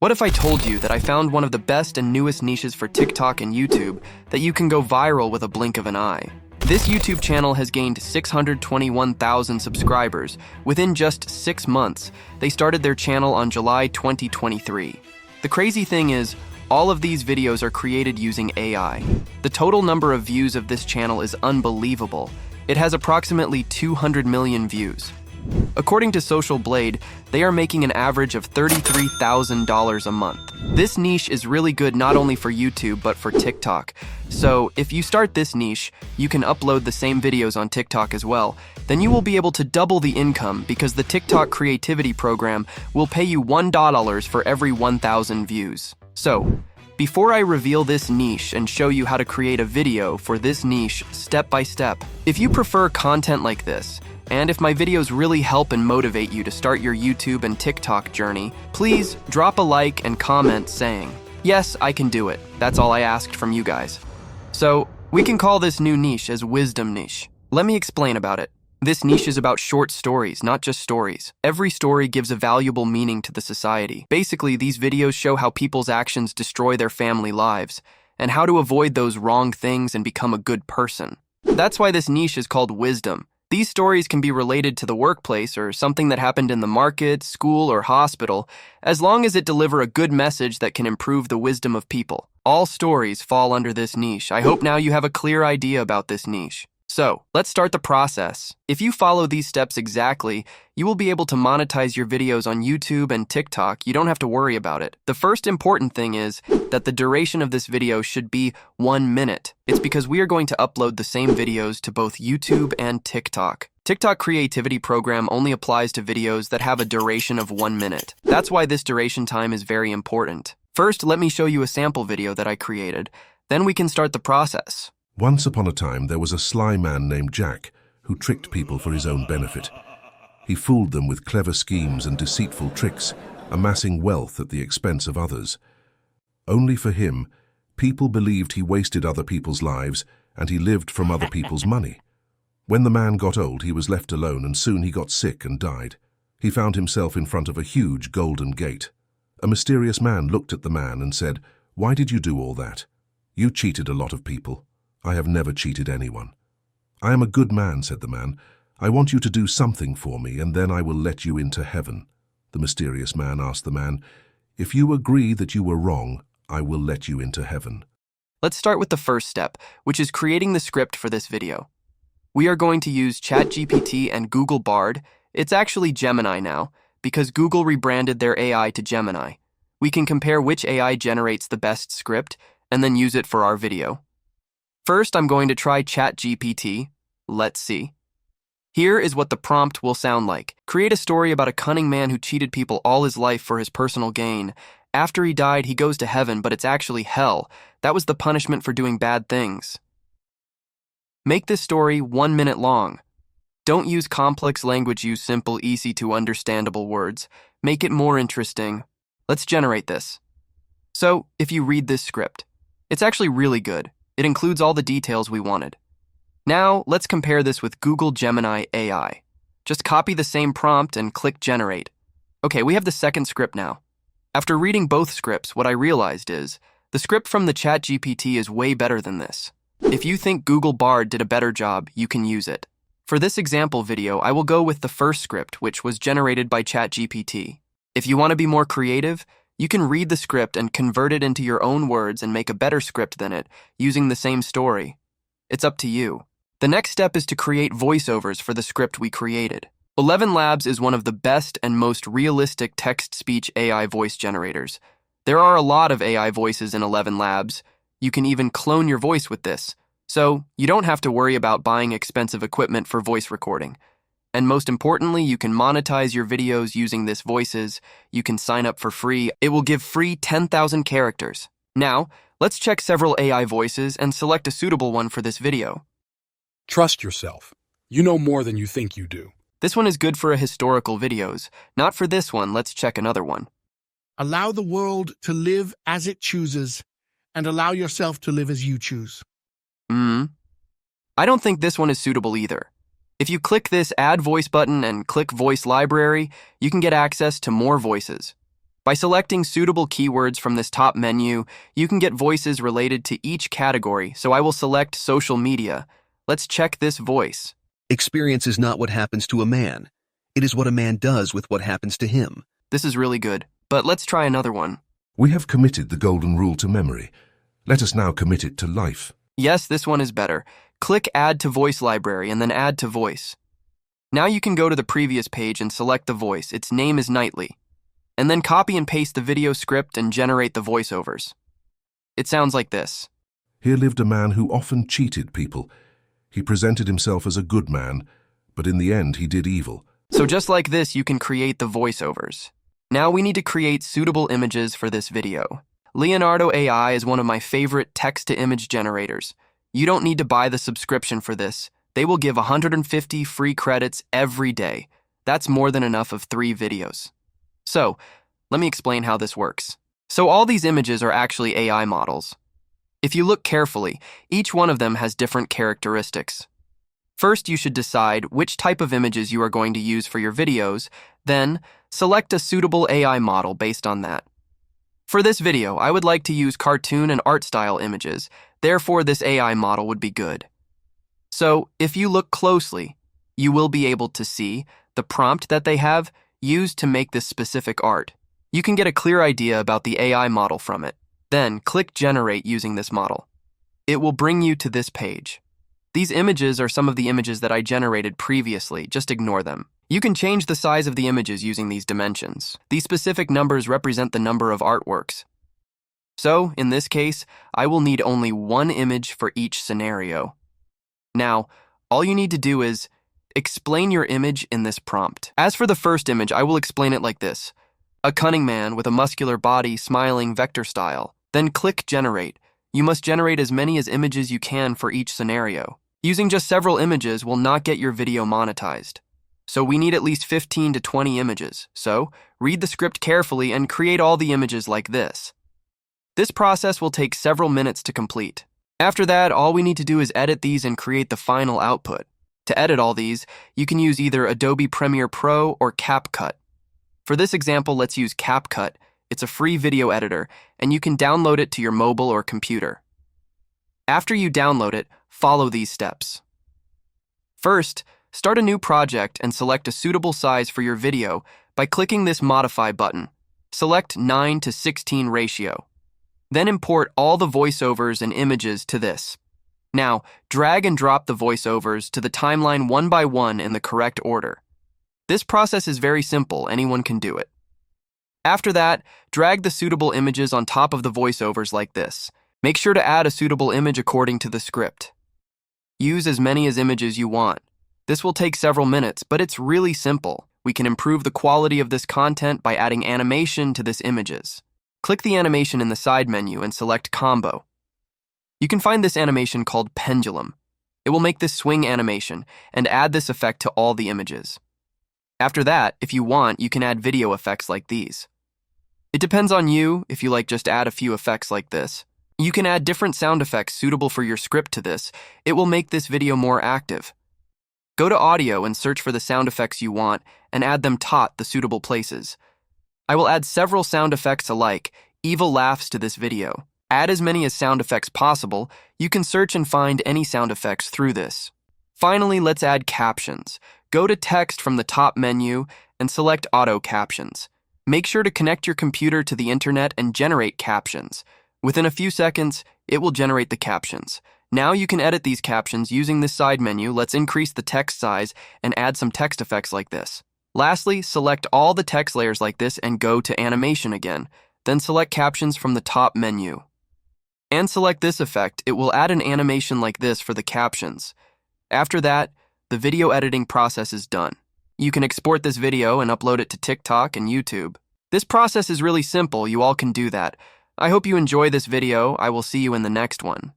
What if I told you that I found one of the best and newest niches for TikTok and YouTube that you can go viral with a blink of an eye? This YouTube channel has gained 621,000 subscribers within just 6 months. They started their channel on July 2023. The crazy thing is, all of these videos are created using AI. The total number of views of this channel is unbelievable. It has approximately 200 million views. According to Social Blade, they are making an average of $33,000 a month. This niche is really good not only for YouTube but for TikTok. So if you start this niche, you can upload the same videos on TikTok as well. Then you will be able to double the income because the TikTok creativity program will pay you $1 for every 1,000 views. So, before I reveal this niche and show you how to create a video for this niche step by step, if you prefer content like this, and if my videos really help and motivate you to start your YouTube and TikTok journey, please drop a like and comment saying, "Yes, I can do it." That's all I asked from you guys. So, we can call this new niche as Wisdom Niche. Let me explain about it. This niche is about short stories, not just stories. Every story gives a valuable meaning to the society. Basically, these videos show how people's actions destroy their family lives, and how to avoid those wrong things and become a good person. That's why this niche is called Wisdom. These stories can be related to the workplace or something that happened in the market, school, or hospital, as long as it deliver a good message that can improve the wisdom of people. All stories fall under this niche. I hope now you have a clear idea about this niche. So, let's start the process. If you follow these steps exactly, you will be able to monetize your videos on YouTube and TikTok. You don't have to worry about it. The first important thing is that the duration of this video should be 1 minute. It's because we are going to upload the same videos to both YouTube and TikTok. TikTok creativity program only applies to videos that have a duration of 1 minute. That's why this duration time is very important. First, let me show you a sample video that I created. Then we can start the process. Once upon a time, there was a sly man named Jack who tricked people for his own benefit. He fooled them with clever schemes and deceitful tricks, amassing wealth at the expense of others. Only for him, people believed he wasted other people's lives and he lived from other people's money. When the man got old, he was left alone and soon he got sick and died. He found himself in front of a huge golden gate. A mysterious man looked at the man and said, "Why did you do all that? You cheated a lot of people." "I have never cheated anyone." "I am a good man," said the man. "I want you to do something for me, and then I will let you into heaven." The mysterious man asked the man, "If you agree that you were wrong, I will let you into heaven." Let's start with the first step, which is creating the script for this video. We are going to use ChatGPT and Google Bard. It's actually Gemini now, because Google rebranded their AI to Gemini. We can compare which AI generates the best script, and then use it for our video. First, I'm going to try ChatGPT. Let's see. Here is what the prompt will sound like. Create a story about a cunning man who cheated people all his life for his personal gain. After he died, he goes to heaven, but it's actually hell. That was the punishment for doing bad things. Make this story 1 minute long. Don't use complex language, use simple, easy to understandable words. Make it more interesting. Let's generate this. So, if you read this script, it's actually really good. It includes all the details we wanted. Now, let's compare this with Google Gemini AI. Just copy the same prompt and click Generate. Okay, we have the second script now. After reading both scripts, what I realized is, the script from the ChatGPT is way better than this. If you think Google Bard did a better job, you can use it. For this example video, I will go with the first script, which was generated by ChatGPT. If you want to be more creative, you can read the script and convert it into your own words and make a better script than it, using the same story. It's up to you. The next step is to create voiceovers for the script we created. 11 Labs is one of the best and most realistic text-speech AI voice generators. There are a lot of AI voices in 11 Labs. You can even clone your voice with this, so you don't have to worry about buying expensive equipment for voice recording. And most importantly, you can monetize your videos using this voices. You can sign up for free. It will give free 10,000 characters. Now, let's check several AI voices and select a suitable one for this video. Trust yourself. You know more than you think you do. This one is good for historical videos. Not for this one. Let's check another one. Allow the world to live as it chooses, and allow yourself to live as you choose. I don't think this one is suitable either. If you click this Add Voice button and click Voice Library, you can get access to more voices. By selecting suitable keywords from this top menu, you can get voices related to each category, so I will select social media. Let's check this voice. Experience is not what happens to a man. It is what a man does with what happens to him. This is really good, but let's try another one. We have committed the golden rule to memory. Let us now commit it to life. Yes, this one is better. Click Add to Voice Library and then Add to Voice. Now you can go to the previous page and select the voice. Its name is Nightly. And then copy and paste the video script and generate the voiceovers. It sounds like this. Here lived a man who often cheated people. He presented himself as a good man, but in the end he did evil. So just like this, you can create the voiceovers. Now we need to create suitable images for this video. Leonardo AI is one of my favorite text-to-image generators. You don't need to buy the subscription for this. They will give 150 free credits every day. That's more than enough of 3 videos. So, let me explain how this works. So all these images are actually AI models. If you look carefully, each one of them has different characteristics. First, you should decide which type of images you are going to use for your videos, then select a suitable AI model based on that. For this video, I would like to use cartoon and art style images, therefore this AI model would be good. So, if you look closely, you will be able to see the prompt that they have used to make this specific art. You can get a clear idea about the AI model from it. Then, click Generate using this model. It will bring you to this page. These images are some of the images that I generated previously, just ignore them. You can change the size of the images using these dimensions. These specific numbers represent the number of artworks. So, in this case, I will need only one image for each scenario. Now, all you need to do is explain your image in this prompt. As for the first image, I will explain it like this. A cunning man with a muscular body smiling vector style. Then click Generate. You must generate as many as images you can for each scenario. Using just several images will not get your video monetized. So we need at least 15 to 20 images. So read the script carefully and create all the images like this. This process will take several minutes to complete. After that, all we need to do is edit these and create the final output. To edit all these, you can use either Adobe Premiere Pro or CapCut. For this example, let's use CapCut. It's a free video editor, and you can download it to your mobile or computer. After you download it, follow these steps. First, start a new project and select a suitable size for your video by clicking this Modify button. Select 9:16 ratio. Then import all the voiceovers and images to this. Now, drag and drop the voiceovers to the timeline one by one in the correct order. This process is very simple, anyone can do it. After that, drag the suitable images on top of the voiceovers like this. Make sure to add a suitable image according to the script. Use as many as images you want. This will take several minutes, but it's really simple. We can improve the quality of this content by adding animation to this images. Click the animation in the side menu and select Combo. You can find this animation called Pendulum. It will make this swing animation and add this effect to all the images. After that, if you want, you can add video effects like these. It depends on you if you like just add a few effects like this. You can add different sound effects suitable for your script to this. It will make this video more active. Go to Audio and search for the sound effects you want and add them the suitable places. I will add several sound effects alike, evil laughs to this video. Add as many as sound effects possible. You can search and find any sound effects through this. Finally, let's add captions. Go to Text from the top menu and select Auto Captions. Make sure to connect your computer to the internet and generate captions. Within a few seconds, it will generate the captions. Now you can edit these captions using this side menu. Let's increase the text size and add some text effects like this. Lastly, select all the text layers like this and go to Animation again. Then select Captions from the top menu. And select this effect. It will add an animation like this for the captions. After that, the video editing process is done. You can export this video and upload it to TikTok and YouTube. This process is really simple. You all can do that. I hope you enjoy this video. I will see you in the next one.